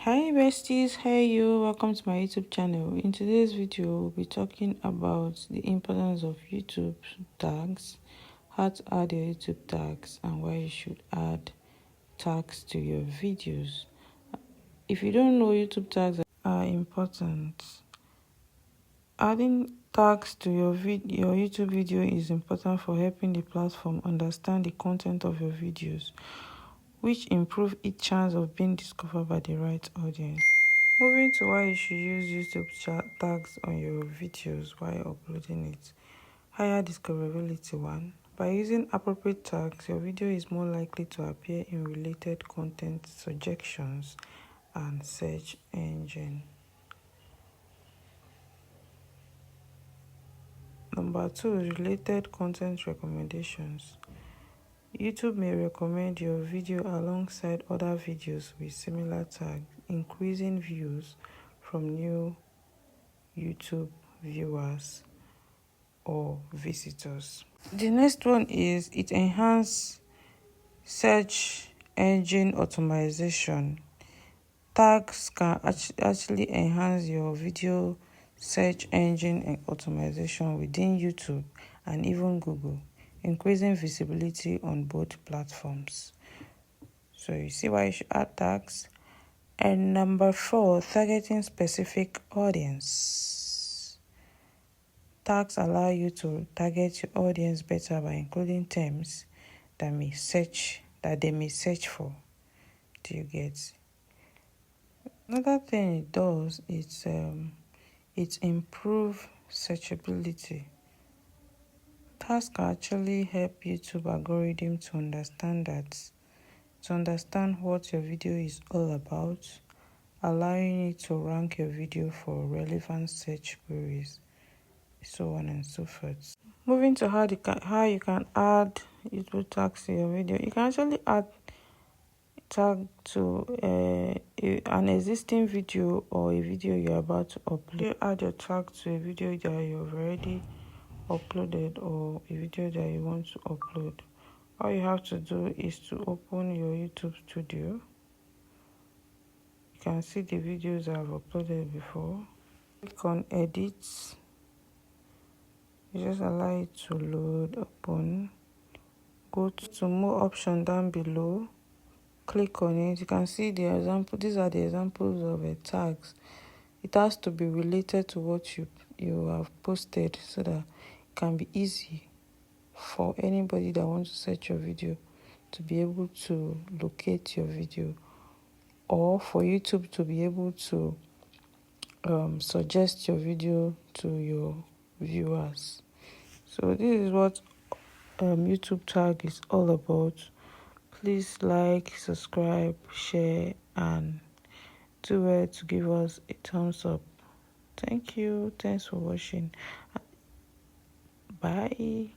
Hi besties, hey you, welcome to my YouTube channel. In today's video, we'll be talking about the importance of YouTube tags, how to add your YouTube tags, and why you should add tags to your videos. If you don't know, YouTube tags are important. Adding tags to your YouTube video is important for helping the platform understand the content of your videos, which improve its chance of being discovered by the right audience. Moving to why you should use YouTube tags on your videos while uploading it. Higher discoverability. 1. By using appropriate tags, your video is more likely to appear in related content suggestions and search engine. Number 2, related content recommendations. YouTube may recommend your video alongside other videos with similar tags, increasing views from new YouTube viewers or visitors. The next one is it enhances search engine optimization. Tags can actually enhance your video search engine optimization within YouTube and even Google, increasing visibility on both platforms. So you see why you should add tags. And number 4, targeting specific audience. Tags allow you to target your audience better by including terms that they may search for. Do you get? Another thing it does is it improves searchability. Tags can actually help YouTube algorithm to understand what your video is all about, allowing it to rank your video for relevant search queries, so on and so forth. Moving to how you can add YouTube tags to your video. You can actually add tag to an existing video or a video you're about to upload. You add your tag to a video that you've already uploaded or a video that you want to upload. All you have to do is to open your YouTube studio. You can see the videos I've uploaded before. Click on edit. You just allow it to load, open. Go to more option down below. Click on it. You can see the example. These are the examples of tags. It has to be related to what you have posted so that it can be easy for anybody that wants to search your video to be able to locate your video, or for YouTube to be able to suggest your video to your viewers. So this is what YouTube tag is all about. Please like, subscribe, share, and do well to give us a thumbs up. Thank you. Thanks for watching. Bye.